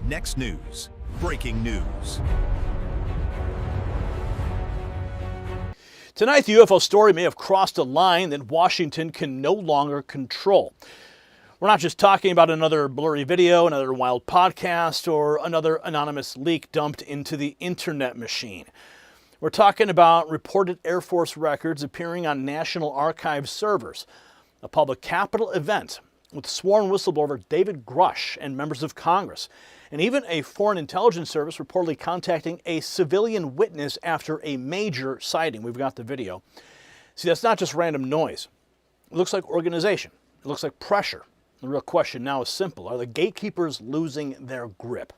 Next News. Breaking news. Tonight, the UFO story may have crossed a line that Washington can no longer control. We're not just talking about another blurry video, another wild podcast, or another anonymous leak dumped into the internet machine. We're talking about reported Air Force records appearing on National Archives servers, a public Capitol event with sworn whistleblower David Grush and members of Congress, and even a foreign intelligence service reportedly contacting a civilian witness after a major sighting. We've got the video. See, that's not just random noise. It looks like organization. It looks like pressure. The real question now is simple. Are the gatekeepers losing their grip?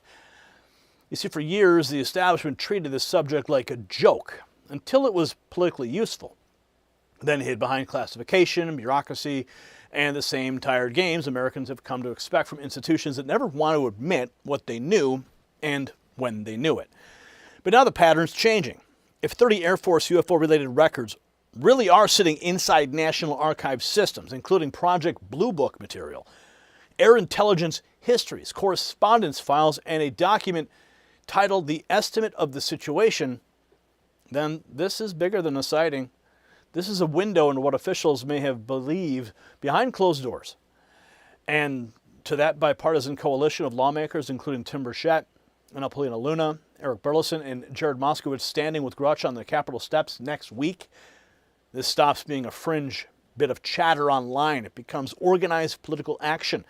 You see, for years, the establishment treated this subject like a joke until it was politically useful. Then hid behind classification and bureaucracy and the same tired games Americans have come to expect from institutions that never want to admit what they knew and when they knew it. But now the pattern's changing. If 30 Air Force UFO-related records really are sitting inside National Archives systems, including Project Blue Book material, air intelligence histories, correspondence files, and a document titled The Estimate of the Situation, then this is bigger than a sighting. This is a window into what officials may have believed behind closed doors. And to that bipartisan coalition of lawmakers, including Tim Burchett, Annapolina Luna, Eric Burleson, and Jared Moskowitz standing with Grush on the Capitol steps next week, this stops being a fringe bit of chatter online. It becomes organized political action.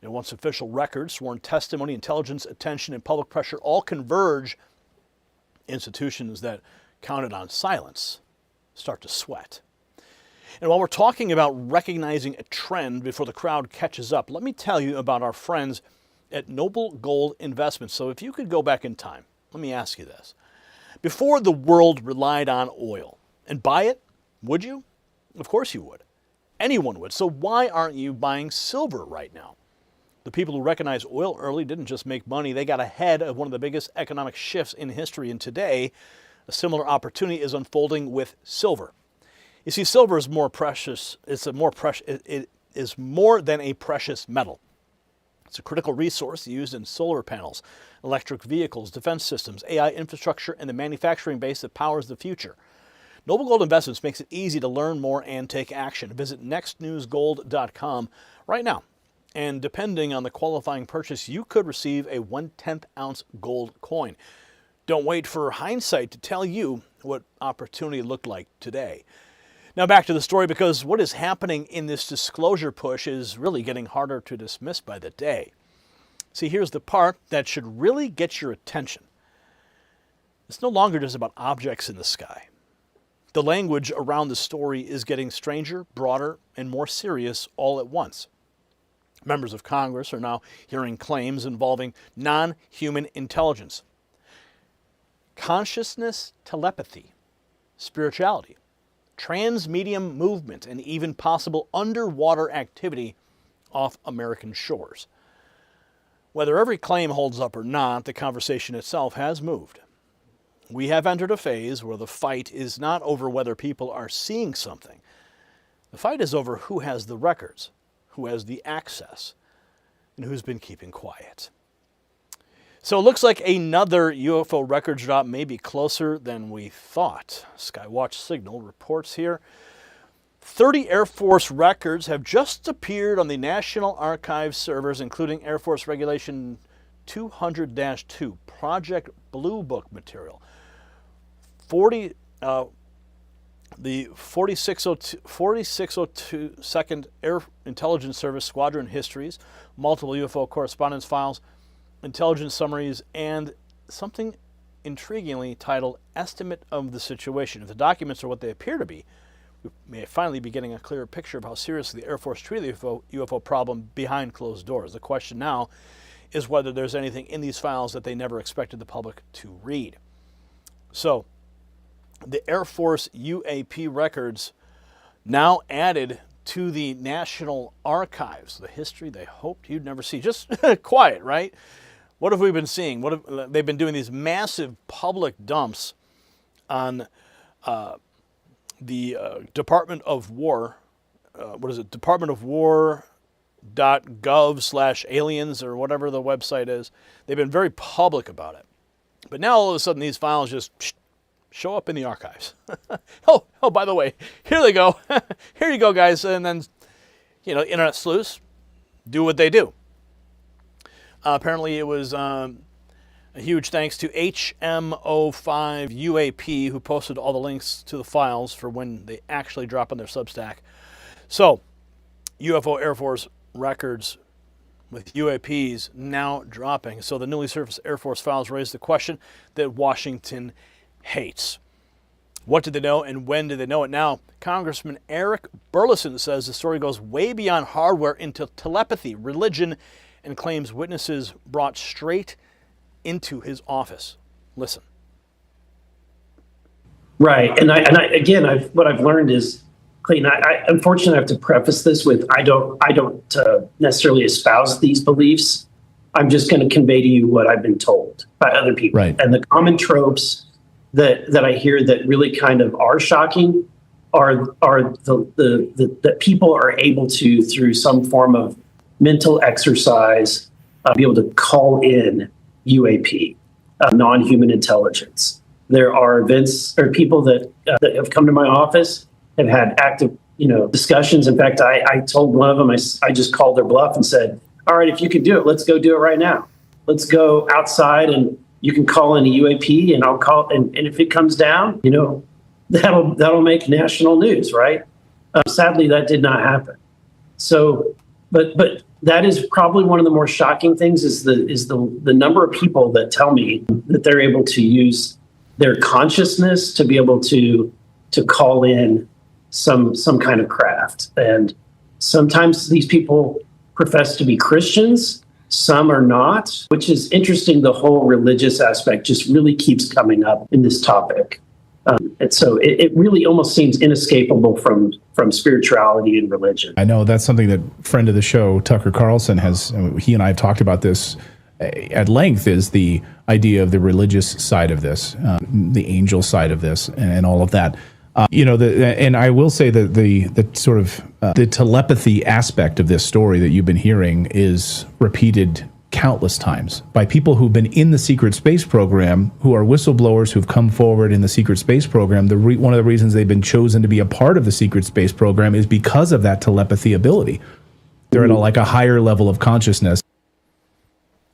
And once official records, sworn testimony, intelligence, attention, and public pressure all converge, institutions that counted on silence start to sweat. And while we're talking about recognizing a trend before the crowd catches up, let me tell you about our friends at Noble Gold Investments. So if you could go back in time, let me ask you this. Before the world relied on oil and buy it, would you? Of course you would. Anyone would. So why aren't you buying silver right now? The people who recognized oil early didn't just make money, they got ahead of one of the biggest economic shifts in history. And today, a similar opportunity is unfolding with silver. You see, silver is more precious. It is more than a precious metal. It's a critical resource used in solar panels, electric vehicles, defense systems, AI infrastructure, and the manufacturing base that powers the future. Noble Gold Investments makes it easy to learn more and take action. Visit nextnewsgold.com right now. And depending on the qualifying purchase, you could receive a 1/10 ounce gold coin. Don't wait for hindsight to tell you what opportunity looked like today. Now back to the story, because what is happening in this disclosure push is really getting harder to dismiss by the day. See, here's the part that should really get your attention. It's no longer just about objects in the sky. The language around the story is getting stranger, broader, and more serious all at once. Members of Congress are now hearing claims involving non-human intelligence, consciousness telepathy, spirituality, transmedium movement, and even possible underwater activity off American shores. Whether every claim holds up or not, the conversation itself has moved. We have entered a phase where the fight is not over whether people are seeing something. The fight is over who has the records, who has the access, and who's been keeping quiet. So it looks like another UFO record drop may be closer than we thought. Skywatch Signal reports here. 30 Air Force records have just appeared on the National Archives servers, including Air Force Regulation 200-2, Project Blue Book material. The 4602 Second Air Intelligence Service Squadron histories, multiple UFO correspondence files, intelligence summaries, and something intriguingly titled Estimate of the Situation. If the documents are what they appear to be, we may finally be getting a clearer picture of how seriously the Air Force treated the UFO problem behind closed doors. The question now is whether there's anything in these files that they never expected the public to read. So, the Air Force UAP records now added to the National Archives, the history they hoped you'd never see. Just quiet, right? What have we been seeing? They've been doing these massive public dumps on the Department of War. Department of War .gov/aliens or whatever the website is. They've been very public about it. But now all of a sudden these files just show up in the archives. oh, by the way, here they go. Here you go, guys. And then, internet sleuths do what they do. Apparently it was a huge thanks to HM05 UAP who posted all the links to the files for when they actually drop on their Substack. So, UFO Air Force records with UAPs now dropping. So the newly surfaced Air Force files raise the question that Washington hates. What did they know and when did they know it? Now, Congressman Eric Burleson says the story goes way beyond hardware into telepathy, religion, and claims witnesses brought straight into his office. Listen. Right, and what I've learned is, Clayton, I unfortunately have to preface this with I don't necessarily espouse these beliefs. I'm just going to convey to you what I've been told by other people, right. And the common tropes that I hear that really kind of are shocking are the that people are able to, through some form of mental exercise, be able to call in UAP, non-human intelligence. There are events or people that have come to my office, have had active, discussions. In fact, I told one of them, I just called their bluff and said, all right, if you can do it, let's go do it right now. Let's go outside and you can call in a UAP and I'll call. And if it comes down, that'll make national news, right? Sadly, that did not happen. So, but that is probably one of the more shocking things is the number of people that tell me that they're able to use their consciousness to be able to call in some kind of craft. And sometimes these people profess to be Christians, some are not, which is interesting. The whole religious aspect just really keeps coming up in this topic. And so it really almost seems inescapable from spirituality and religion. I know that's something that friend of the show, Tucker Carlson, he and I have talked about this at length, is the idea of the religious side of this, the angel side of this, and all of that. And I will say that the sort of the telepathy aspect of this story that you've been hearing is repeated countless times by people who've been in the secret space program, who are whistleblowers who've come forward in the secret space program. One of the reasons they've been chosen to be a part of the secret space program is because of that telepathy ability. They're at a higher level of consciousness.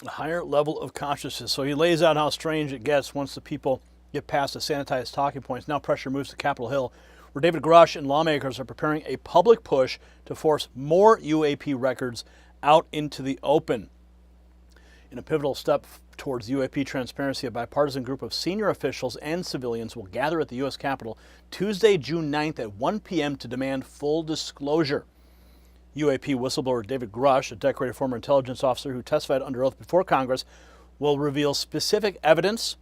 A higher level of consciousness. So he lays out how strange it gets once the people get past the sanitized talking points. Now pressure moves to Capitol Hill, where David Grush and lawmakers are preparing a public push to force more UAP records out into the open. In a pivotal step towards UAP transparency, a bipartisan group of senior officials and civilians will gather at the U.S. Capitol Tuesday, June 9th at 1 p.m. to demand full disclosure. UAP whistleblower David Grush, a decorated former intelligence officer who testified under oath before Congress, will reveal specific evidence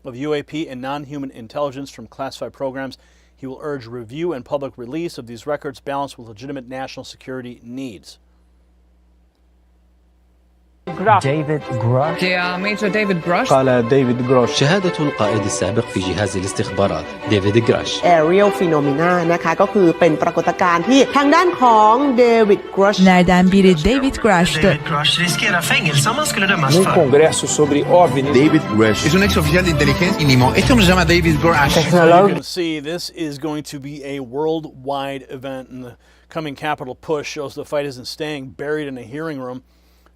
of UAP and non-human intelligence from classified programs. He will urge review and public release of these records balanced with legitimate national security needs. David Grush. Major David Grush. قال ديفيد جروش. شهادة القائد السابق في جهاز الاستخبارات ديفيد جراش. Aerial phenomena นะคะก็คือเป็นปรากฏการณ์ที่ทางด้านของเดวิดกรัช Nereden biri David Grush. David Grush riskerar fängelse om man skulle dömas för. congresso sobre OVNIs. David Grush es un ex oficial de inteligencia mínimo. Este hombre se llama David Grush. You can see this is going to be a worldwide event, and the coming Capitol push shows the fight isn't staying buried in a hearing room.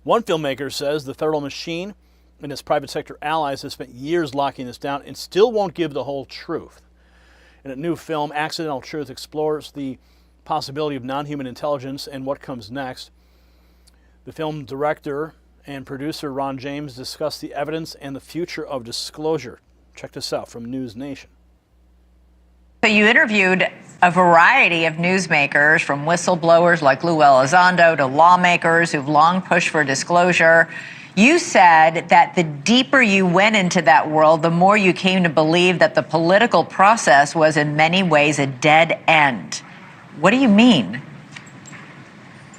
One filmmaker says the federal machine and its private sector allies have spent years locking this down and still won't give the whole truth. In a new film, Accidental Truth explores the possibility of non-human intelligence and what comes next. The film director and producer Ron James discussed the evidence and the future of disclosure. Check this out from News Nation. So you interviewed a variety of newsmakers, from whistleblowers like Lou Elizondo to lawmakers who've long pushed for disclosure. You said that the deeper you went into that world, the more you came to believe that the political process was in many ways a dead end. What do you mean?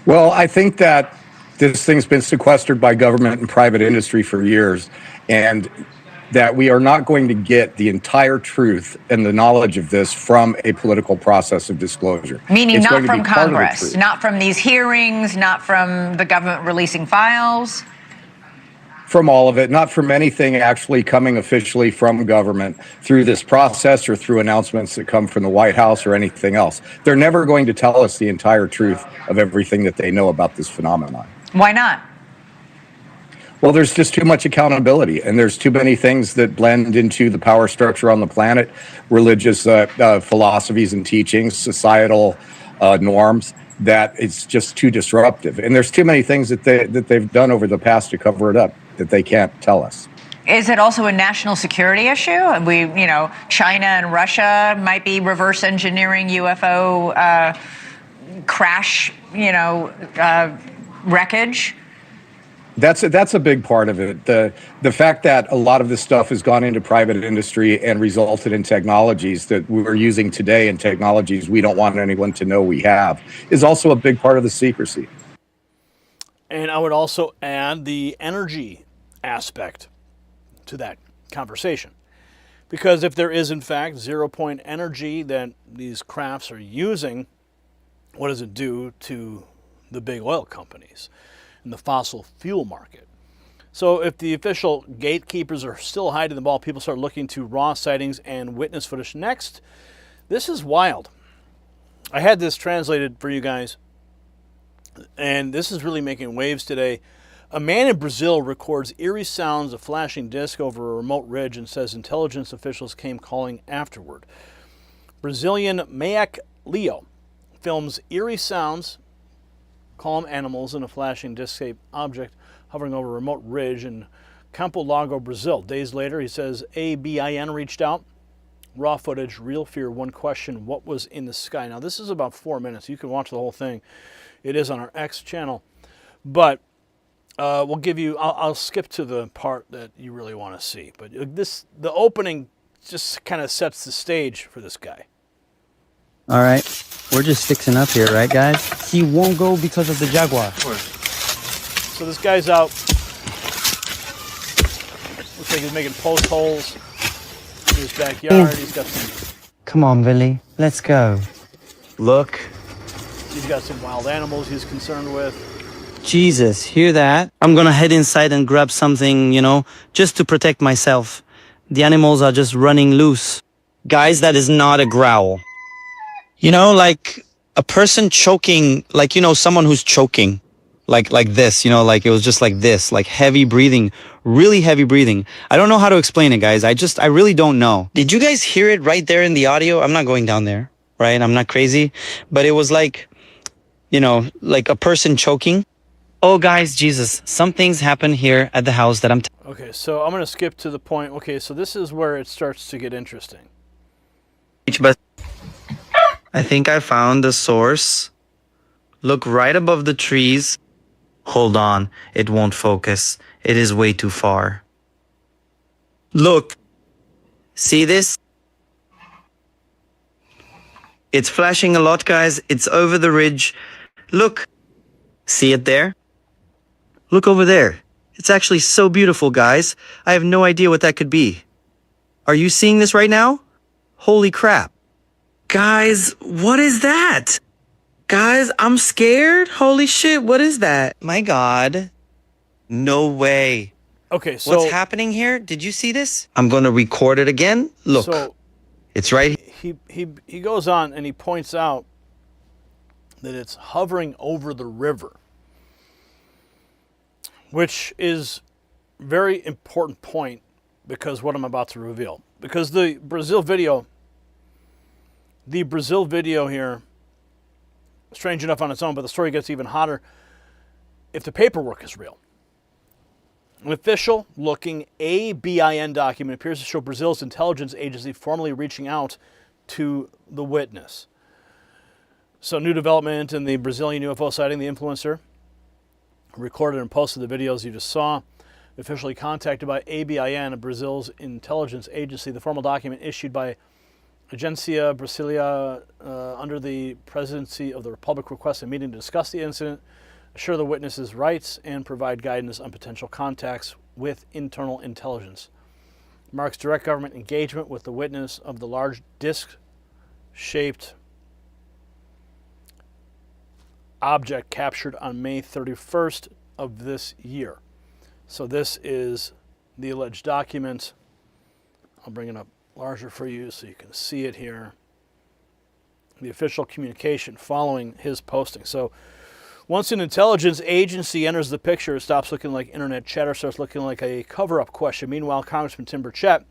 Well, I think that this thing's been sequestered by government and private industry for years. And that we are not going to get the entire truth and the knowledge of this from a political process of disclosure. Meaning It's not going to from be part of the Congress, truth. not from these hearings, not from the government releasing files? From all of it, not from anything actually coming officially from government through this process or through announcements that come from the White House or anything else. They're never going to tell us the entire truth of everything that they know about this phenomenon. Why not? Well, there's just too much accountability, and there's too many things that blend into the power structure on the planet, religious philosophies and teachings, societal norms, that it's just too disruptive. And there's too many things that they've done over the past to cover it up that they can't tell us. Is it also a national security issue? China and Russia might be reverse engineering UFO crash, wreckage. That's a big part of it. The fact that a lot of this stuff has gone into private industry and resulted in technologies that we're using today and technologies we don't want anyone to know we have is also a big part of the secrecy. And I would also add the energy aspect to that conversation. Because if there is, in fact, zero-point energy that these crafts are using, what does it do to the big oil companies and the fossil fuel market? So if the official gatekeepers are still hiding the ball, people start looking to raw sightings and witness footage next. This is wild. I had this translated for you guys, and this is really making waves today. A man in Brazil records eerie sounds of flashing disc over a remote ridge and says intelligence officials came calling afterward. Brazilian Mayak Leo films eerie sounds, calm animals, and a flashing disc-shaped object hovering over a remote ridge in Campo Largo, Brazil. Days later, he says ABIN reached out. Raw footage, real fear, one question, what was in the sky? Now, this is about 4 minutes. You can watch the whole thing. It is on our X channel. But we'll give you, I'll skip to the part that you really want to see. But the opening just kind of sets the stage for this guy. All right, we're just fixing up here, right, guys? He won't go because of the Jaguar. So this guy's out. Looks like he's making post holes in his backyard. He's got some. Come on, Billy, let's go. Look. He's got some wild animals he's concerned with. Jesus, hear that? I'm gonna head inside and grab something, just to protect myself. The animals are just running loose. Guys, that is not a growl. Like a person choking, like, someone who's choking, like this, like it was just like this, like heavy breathing, really heavy breathing. I don't know how to explain it, guys. I really don't know. Did you guys hear it right there in the audio? I'm not going down there, right? I'm not crazy, but it was like, like a person choking. Oh, guys, Jesus, some things happen here at the house that Okay, so I'm going to skip to the point. Okay, so this is where it starts to get interesting. But I think I found the source. Look right above the trees. Hold on, it won't focus. It is way too far. Look. See this? It's flashing a lot, guys. It's over the ridge. Look. See it there? Look over there. It's actually so beautiful, guys. I have no idea what that could be. Are you seeing this right now? Holy crap. Guys, what is that? Guys, I'm scared. Holy shit, what is that? My God. No way. Okay, so what's happening here? Did you see this? I'm going to record it again. Look. So it's right. He goes on and he points out that it's hovering over the river, which is a very important point because what I'm about to reveal. Because the Brazil video here, strange enough on its own, but the story gets even hotter if the paperwork is real. An official-looking ABIN document appears to show Brazil's intelligence agency formally reaching out to the witness. So, new development in the Brazilian UFO sighting. The influencer recorded and posted the videos you just saw. Officially contacted by ABIN, Brazil's intelligence agency. The formal document issued by Agência Brasileira under the presidency of the Republic requests a meeting to discuss the incident, assure the witnesses' rights, and provide guidance on potential contacts with internal intelligence. marks direct government engagement with the witness of the large disc-shaped object captured on May 31st of this year. So this is the alleged document. I'll bring it up larger for you so you can see it here. The official communication following his posting. So once an intelligence agency enters the picture, it stops looking like internet chatter, starts looking like a cover-up question. Meanwhile, Congressman Tim Burchett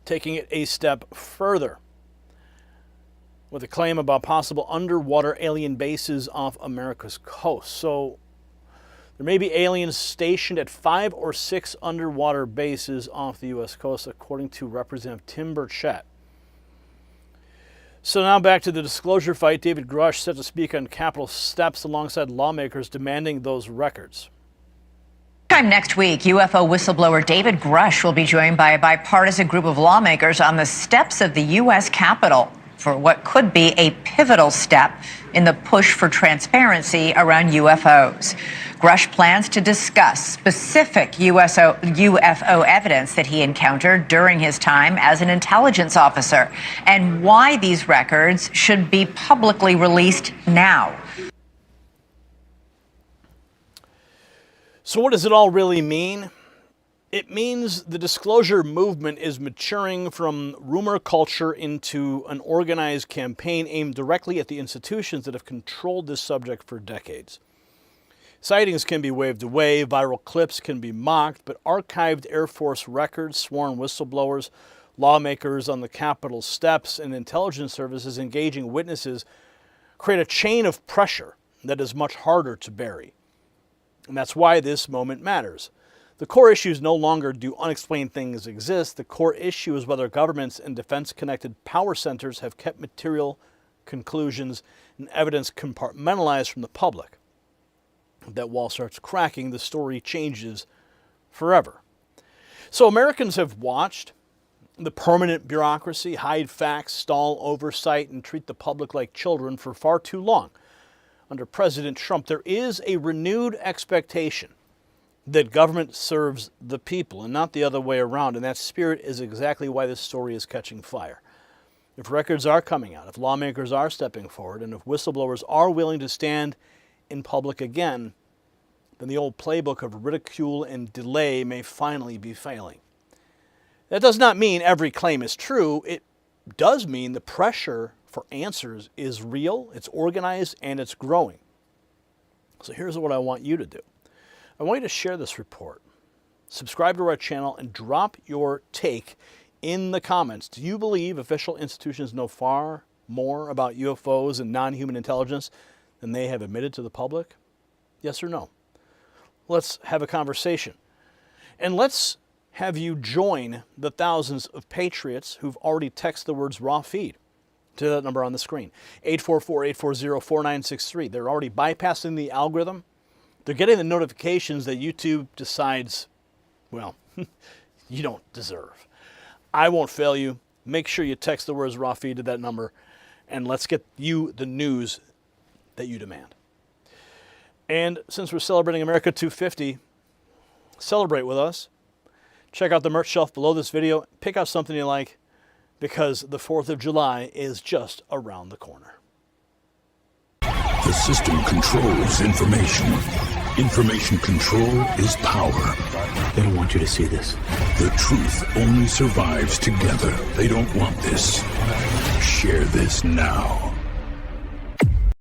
taking it a step further with a claim about possible underwater alien bases off America's coast. So there may be aliens stationed at 5 or 6 underwater bases off the U.S. coast, according to Representative Tim Burchett. So now back to the disclosure fight. David Grush set to speak on Capitol steps alongside lawmakers demanding those records. Time next week, UFO whistleblower David Grush will be joined by a bipartisan group of lawmakers on the steps of the U.S. Capitol for what could be a pivotal step in the push for transparency around UFOs. Grush plans to discuss specific UFO evidence that he encountered during his time as an intelligence officer and why these records should be publicly released now. So what does it all really mean? It means the disclosure movement is maturing from rumor culture into an organized campaign aimed directly at the institutions that have controlled this subject for decades. Sightings can be waved away, viral clips can be mocked, but archived Air Force records, sworn whistleblowers, lawmakers on the Capitol steps, and intelligence services engaging witnesses create a chain of pressure that is much harder to bury. And that's why this moment matters. The core issue is no longer do unexplained things exist. The core issue is whether governments and defense-connected power centers have kept material conclusions and evidence compartmentalized from the public. If that wall starts cracking, the story changes forever. So Americans have watched the permanent bureaucracy hide facts, stall oversight, and treat the public like children for far too long. Under President Trump, there is a renewed expectation that government serves the people and not the other way around, and that spirit is exactly why this story is catching fire. If records are coming out, if lawmakers are stepping forward, and if whistleblowers are willing to stand in public again, then the old playbook of ridicule and delay may finally be failing. That does not mean every claim is true. It does mean the pressure for answers is real, it's organized, and it's growing. So here's what I want you to do. I want you to share this report, subscribe to our channel, and drop your take in the comments. Do you believe official institutions know far more about UFOs and non-human intelligence than they have admitted to the public? Yes or no? Let's have a conversation. And let's have you join the thousands of patriots who've already texted the words raw feed to that number on the screen, 844-840-4963. They're already bypassing the algorithm. They're getting the notifications that YouTube decides, well, you don't deserve. I won't fail you. Make sure you text the words raw feed to that number, and let's get you the news that you demand. And since we're celebrating America 250, celebrate with us. Check out the merch shelf below this video. Pick out something you like, because the 4th of July is just around the corner. The system controls information. Information control is power. They don't want you to see this. The truth only survives together. They don't want this. Share this now.